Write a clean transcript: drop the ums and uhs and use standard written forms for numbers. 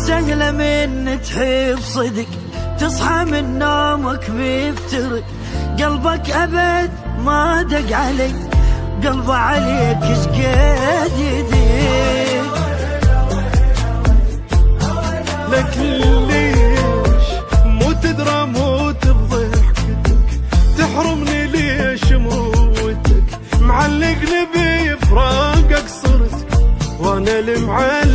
سهلة من تحب صدق، تصحى من نومك بيفترق، قلبك أبد ما دق علي، قلبه عليك شقد يديك. لك ليش مو تدرى موت بضحكتك، تحرمني ليش موتك، معلقني بفراقك صرت وانا المعلق